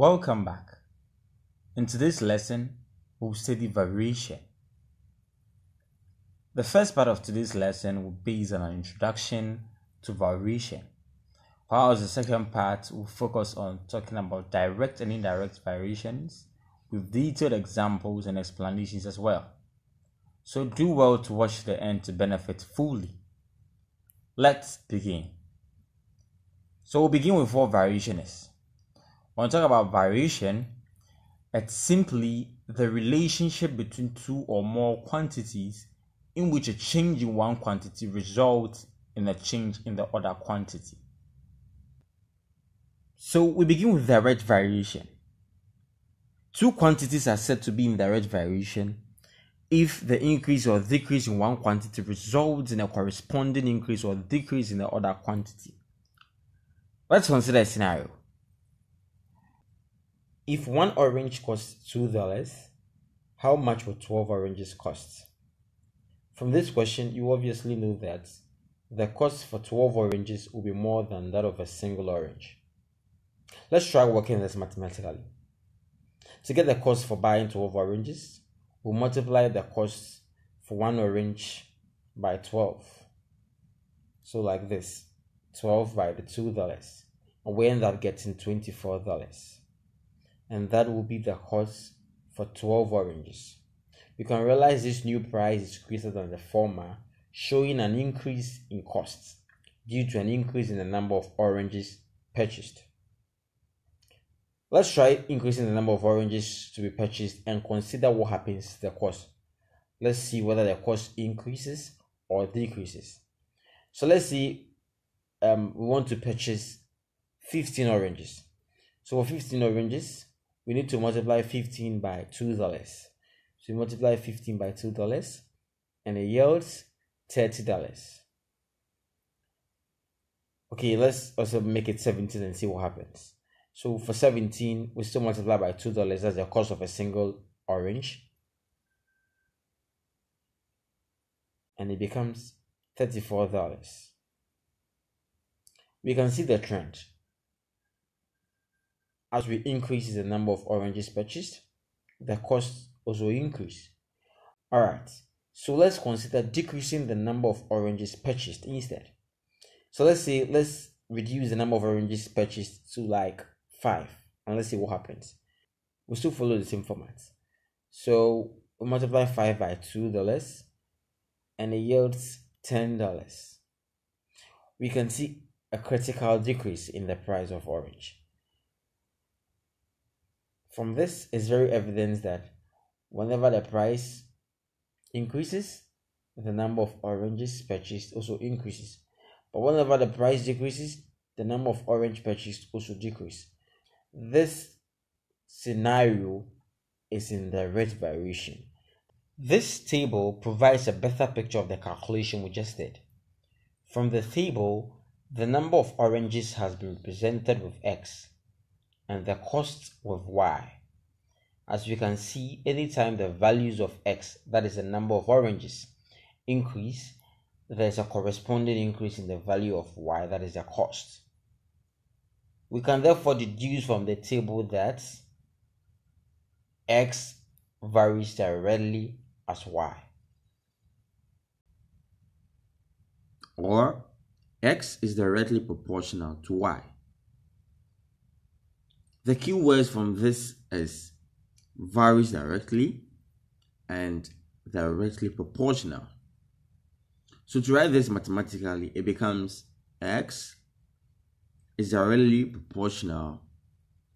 Welcome back. In today's lesson, we'll study variation. The first part of today's lesson will be on an introduction to variation, while the second part will focus on talking about direct and indirect variations with detailed examples and explanations as well. So do well to watch the end to benefit fully. Let's begin. So we'll begin with what variation is. When we talk about variation, it's simply the relationship between two or more quantities in which a change in one quantity results in a change in the other quantity. So we begin with direct variation. Two quantities are said to be in direct variation if the increase or decrease in one quantity results in a corresponding increase or decrease in the other quantity. Let's consider a scenario. If one orange costs $2, how much would 12 oranges cost? From this question, you obviously know that the cost for 12 oranges will be more than that of a single orange. Let's try working this mathematically. To get the cost for buying 12 oranges, we'll multiply the cost for one orange by 12. So like this, 12 by the $2, and we end up getting $24. And that will be the cost for 12 oranges. You can realize this new price is greater than the former, showing an increase in costs due to an increase in the number of oranges purchased. Let's try increasing the number of oranges to be purchased and consider what happens to the cost. Let's see whether the cost increases or decreases. So let's see, we want to purchase 15 oranges. So for 15 oranges, we need to multiply 15 by $2. So we multiply 15 by $2 and it yields $30. Okay, let's also make it 17 and see what happens. So for 17, we still multiply by $2. That's the cost of a single orange. And it becomes $34. We can see the trend. As we increase the number of oranges purchased, the cost also increase. Alright, so let's consider decreasing the number of oranges purchased instead. So let's reduce the number of oranges purchased to like 5, and let's see what happens. We still follow the same format. So we multiply 5 by $2 and it yields $10. We can see a critical decrease in the price of orange. From this, it's very evident that whenever the price increases, the number of oranges purchased also increases. But whenever the price decreases, the number of orange purchased also decreases. This scenario is in direct variation. This table provides a better picture of the calculation we just did. From the table, the number of oranges has been represented with X and the cost with Y. As you can see, anytime the values of X, that is the number of oranges, increase, there is a corresponding increase in the value of Y, that is the cost. We can therefore deduce from the table that X varies directly as Y. Or X is directly proportional to Y. The key words from this is varies directly and directly proportional. So to write this mathematically, it becomes X is directly proportional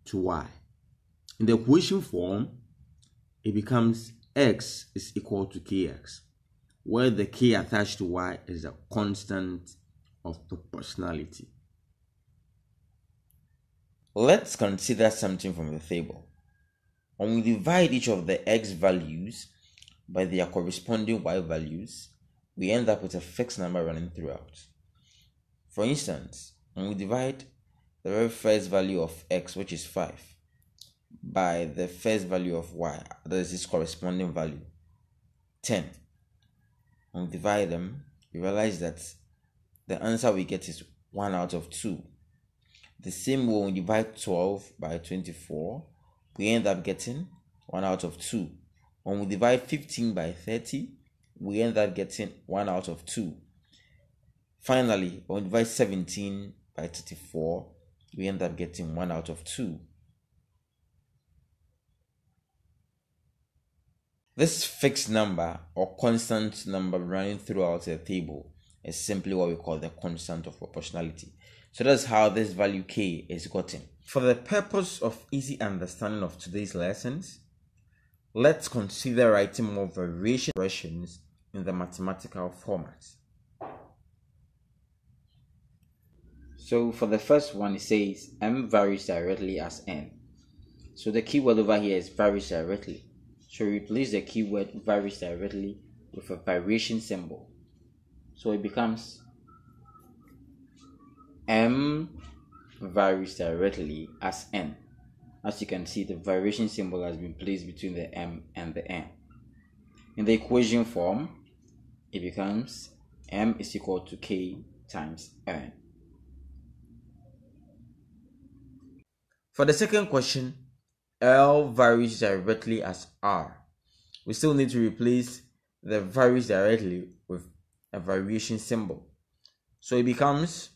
to Y. In the equation form, it becomes X is equal to Kx, where the K attached to Y is a constant of proportionality. Let's consider something from the table. When we divide each of the X values by their corresponding Y values, we end up with a fixed number running throughout. For instance, when we divide the very first value of X, which is 5, by the first value of Y, that is its corresponding value, 10. When we divide them, we realize that the answer we get is 1 out of 2. The same way when we divide 12 by 24, we end up getting 1 out of 2. When we divide 15 by 30, we end up getting 1 out of 2. Finally, when we divide 17 by 34, we end up getting 1 out of 2. This fixed number or constant number running throughout the table is simply what we call the constant of proportionality. So that's how this value k is gotten. For the purpose of easy understanding of today's lessons, let's consider writing more variation expressions in the mathematical format. So for the first one, it says m varies directly as n. So the keyword over here is varies directly. So replace the keyword varies directly with a variation symbol. So it becomes m varies directly as n. As you can see, the variation symbol has been placed between the m and the n. In the equation form, it becomes m is equal to k times n. For the second question, L varies directly as R. We still need to replace the varies directly with a variation symbol. So it becomes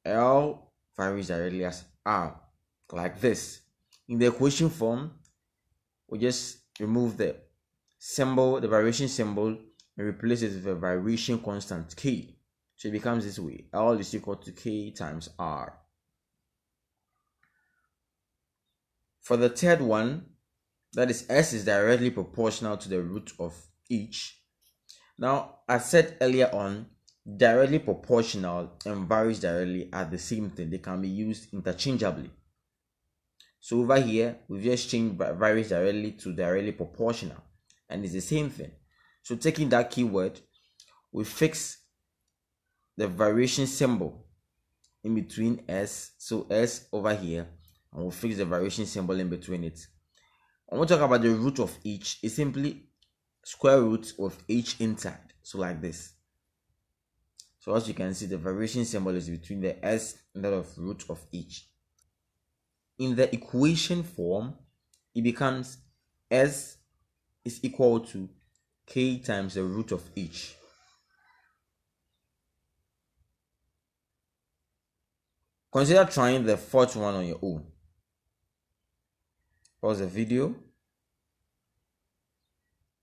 L varies directly as R, like this. In the equation form, we just remove the symbol, the variation symbol, and replace it with a variation constant k. So it becomes this way: L is equal to k times R. For the third one, that is S is directly proportional to the root of each. Now, as said earlier on, directly proportional and varies directly are the same thing. They can be used interchangeably. So over here, we've just changed varies directly to directly proportional, and it's the same thing. So taking that keyword, we fix the variation symbol in between S. So S over here, and we'll fix the variation symbol in between it. When we talk about the root of each, it's simply square root of each inside. So like this. So as you can see, the variation symbol is between the S and that of root of each. In the equation form, it becomes S is equal to k times the root of each. Consider trying the fourth one on your own. Pause the video.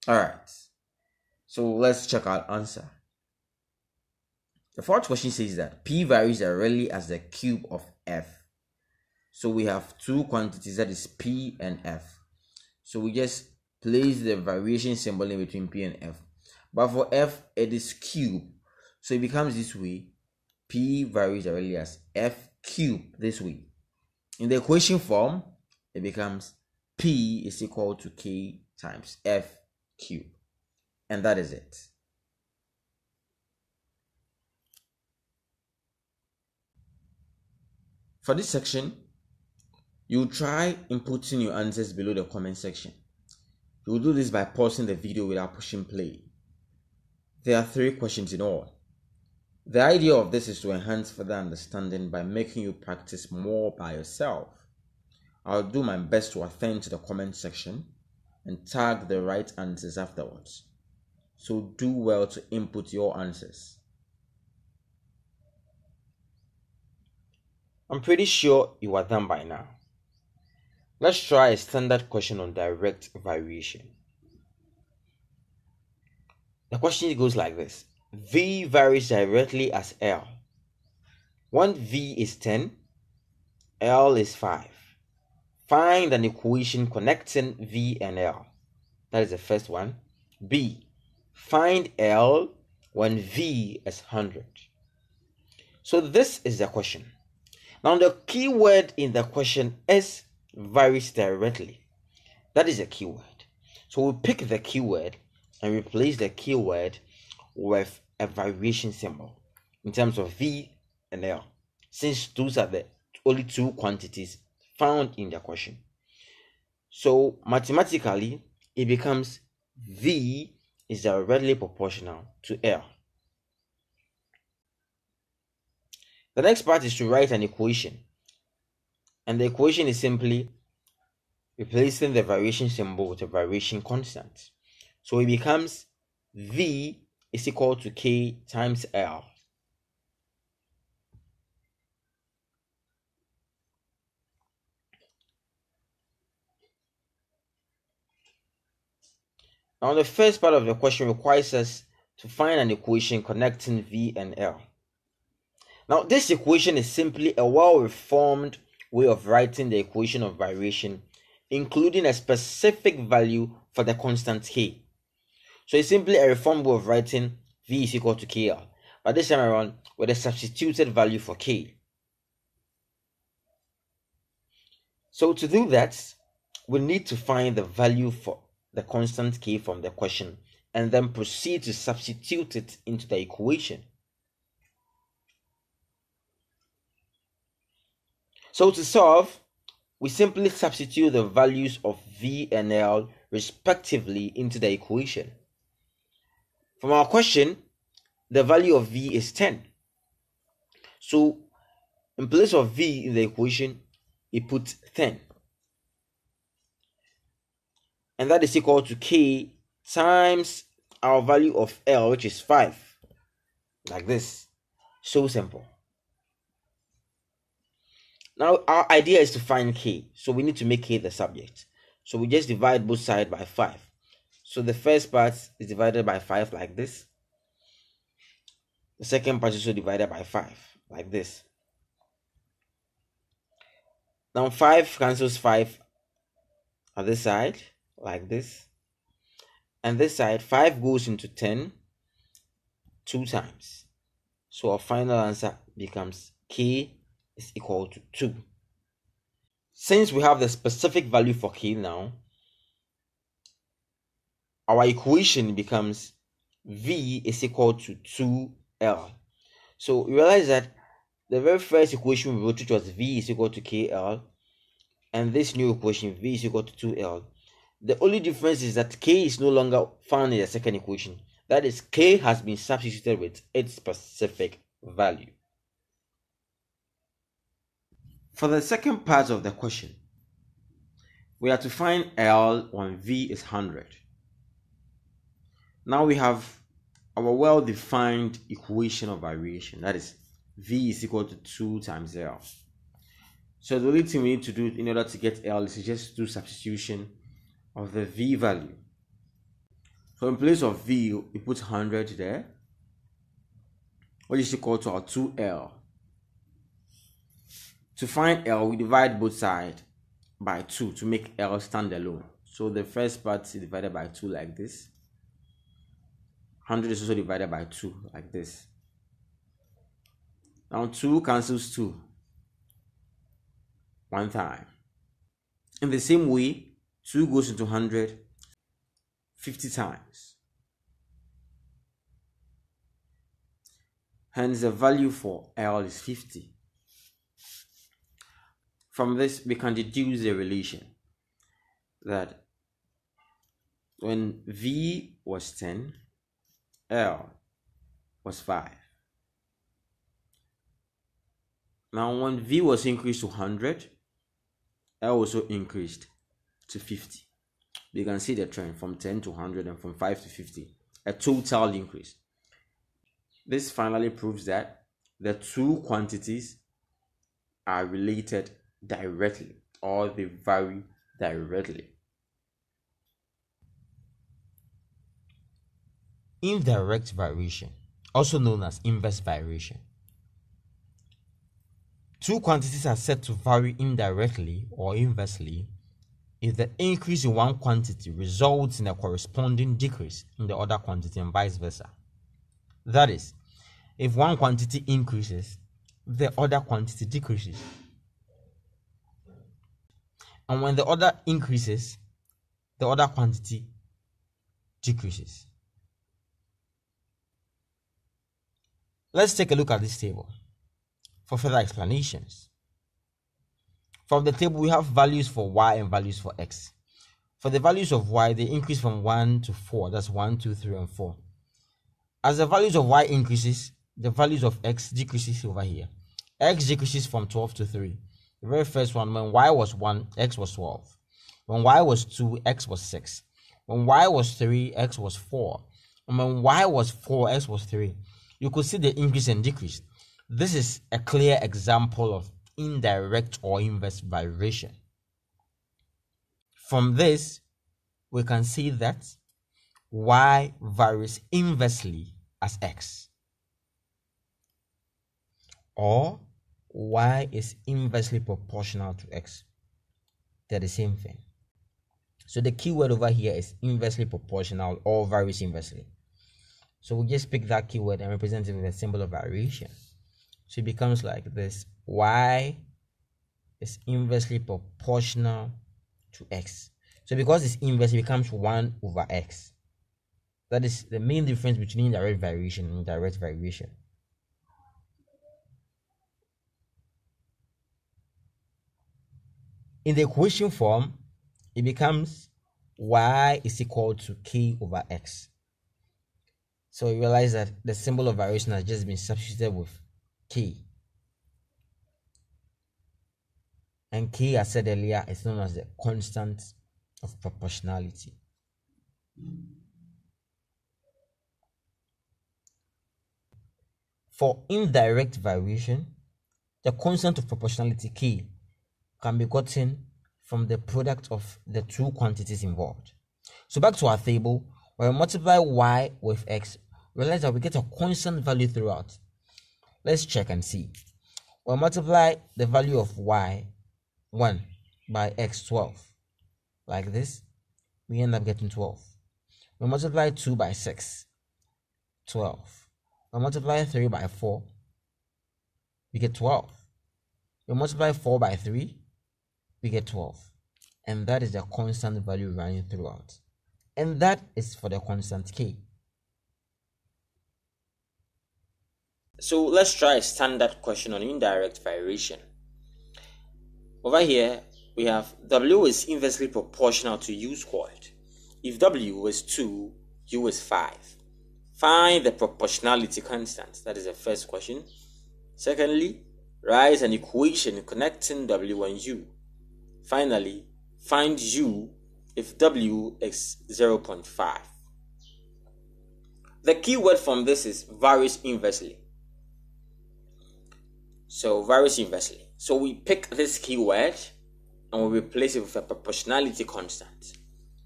Alright, so let's check our answer. The fourth question says that P varies directly as the cube of F. So we have two quantities, that is P and F. So we just place the variation symbol in between P and F. But for F, it is cube. So it becomes this way: P varies directly as F cube, this way. In the equation form, it becomes P is equal to K times F cube. And that is it. For this section, you try inputting your answers below the comment section. You will do this by pausing the video without pushing play. There are 3 questions in all. The idea of this is to enhance further understanding by making you practice more by yourself. I'll do my best to attend to the comment section and tag the right answers afterwards. So do well to input your answers. I'm pretty sure you are done by now. Let's try a standard question on direct variation. The question goes like this: V varies directly as L. When V is 10, L is 5. Find an equation connecting V and L. That is the first one. B. Find L when V is 100. So this is the question. Now the keyword in the question is varies directly. That is a keyword. So we pick the keyword and replace the keyword with a variation symbol in terms of V and L, since those are the only 2 quantities found in the question. So mathematically, it becomes V is directly proportional to L. The next part is to write an equation And the equation is simply replacing the variation symbol with a variation constant. So it becomes V is equal to K times L. Now the first part of the question requires us to find an equation connecting V and L. Now this equation is simply a well-reformed way of writing the equation of variation, including a specific value for the constant K. So it's simply a reformed way of writing V is equal to KL, but this time around with a substituted value for K. So to do that, we need to find the value for the constant K from the question and then proceed to substitute it into the equation. So to solve, we simply substitute the values of V and L respectively into the equation. From our question, the value of V is 10. So in place of V in the equation, we put 10. And that is equal to K times our value of L, which is 5. Like this. So simple. Now our idea is to find K. So we need to make K the subject. So we just divide both sides by 5. So the first part is divided by 5 like this. The second part is also divided by 5 like this. Now 5 cancels 5 on this side like this. And this side 5 goes into 10 2 times. So our final answer becomes K is equal to 2. Since we have the specific value for K now, our equation becomes V is equal to 2L. So you realize that the very first equation we wrote, which was V is equal to KL, and this new equation, V is equal to 2L, the only difference is that K is no longer found in the second equation. That is, K has been substituted with its specific value. For the second part of the question, we are to find L when V is 100. Now we have our well-defined equation of variation. That is, V is equal to 2 times L. So the only thing we need to do in order to get L is to just do substitution of the V value. So in place of V, we put 100 there, which is equal to our 2L. To find L, we divide both sides by 2 to make L stand alone. So the first part is divided by 2 like this. 100 is also divided by 2 like this. Now 2 cancels 2 one time. In the same way, 2 goes into 100 50 times. Hence the value for L is 50. From this, we can deduce the relation that when V was 10, L was 5. Now when V was increased to 100, L also increased to 50. You can see the trend from 10 to 100 and from 5 to 50, a total increase. This finally proves that the two quantities are related directly, or they vary directly. Indirect variation, also known as inverse variation. Two quantities are said to vary indirectly or inversely if the increase in one quantity results in a corresponding decrease in the other quantity and vice versa. That is, if one quantity increases, the other quantity decreases. And when the other increases, the other quantity decreases. Let's take a look at this table for further explanations. From the table, we have values for y and values for x. For the values of y, they increase from 1 to 4. That's 1, 2, 3, and 4. As the values of y increases, the values of x decreases over here. X decreases from 12 to 3. The very first one, when y was 1, x was 12. When y was 2, x was 6. When y was 3, x was 4. And when y was 4, x was 3. You could see the increase and decrease. This is a clear example of indirect or inverse variation. From this, we can see that y varies inversely as x, or y is inversely proportional to x. They're the same thing. So the keyword over here is inversely proportional or varies inversely. So we just pick that keyword and represent it with a symbol of variation. So it becomes like this: y is inversely proportional to x. So because it's inverse, it becomes 1 over x. That is the main difference between indirect variation and direct variation. In the equation form, it becomes y is equal to k over x. So you realize that the symbol of variation has just been substituted with k. And k, as said earlier, is known as the constant of proportionality. For indirect variation, the constant of proportionality k can be gotten from the product of the two quantities involved. So back to our table, when we multiply y with x, realize that we get a constant value throughout. Let's check and see. When we multiply the value of y 1 by x 12, like this, we end up getting 12. We multiply 2 by 6, 12. We multiply 3 by 4, we get 12. We multiply 4 by 3, we get 12. And that is the constant value running throughout. And that is for the constant k. So let's try a standard question on indirect variation. Over here, we have w is inversely proportional to u squared. If w is 2, u is 5. Find the proportionality constant. That is the first question. Secondly, write an equation connecting w and u. Finally, find u if w is 0.5. The key word from this is varies inversely. So varies inversely. So we pick this keyword and we replace it with a proportionality constant.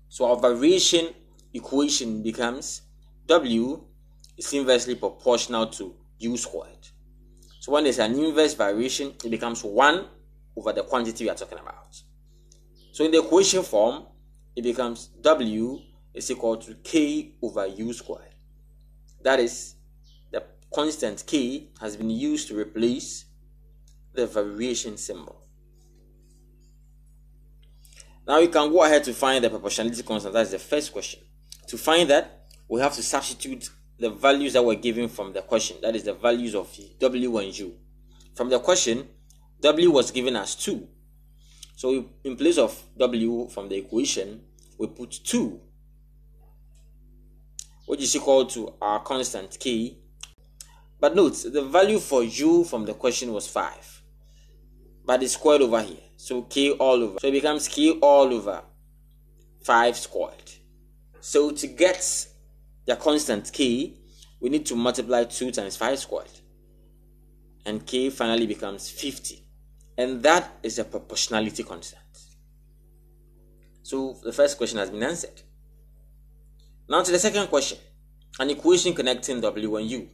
So our variation equation becomes w is inversely proportional to u squared. So when there's an inverse variation, it becomes 1 over the quantity we are talking about. So in the equation form, it becomes w is equal to k over u squared. That is, the constant k has been used to replace the variation symbol. Now we can go ahead to find the proportionality constant. That's the first question. To find that, we have to substitute the values that were given from the question. That is the values of w and u. From the question, w was given as 2. So in place of w from the equation, we put 2, which is equal to our constant k. But note, the value for u from the question was 5. But it's squared over here. So k all over. So it becomes k all over 5 squared. So to get the constant k, we need to multiply 2 times 5 squared. And k finally becomes 50. And that is a proportionality constant. So the first question has been answered. Now to the second question. An equation connecting w and u.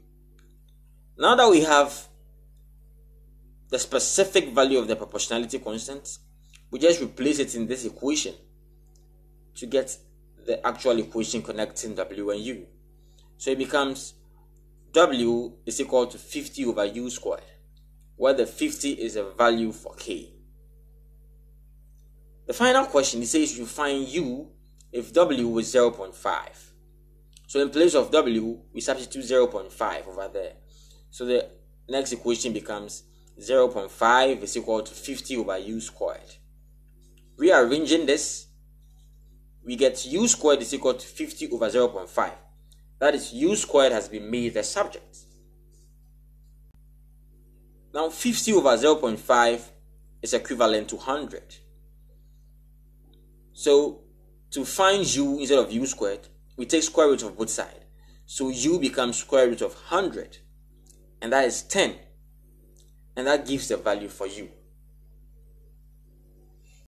Now that we have the specific value of the proportionality constant, we just replace it in this equation to get the actual equation connecting w and u. So it becomes w is equal to 50 over u squared, where the 50 is a value for k. The final question, it says you find u if w is 0.5. So in place of w, we substitute 0.5 over there. So the next equation becomes 0.5 is equal to 50 over u squared. Rearranging this, we get u squared is equal to 50 over 0.5. That is, u squared has been made the subject. Now 50 over 0.5 is equivalent to 100. So to find u instead of u squared, we take square root of both sides. So u becomes square root of 100, and that is 10. And that gives the value for u.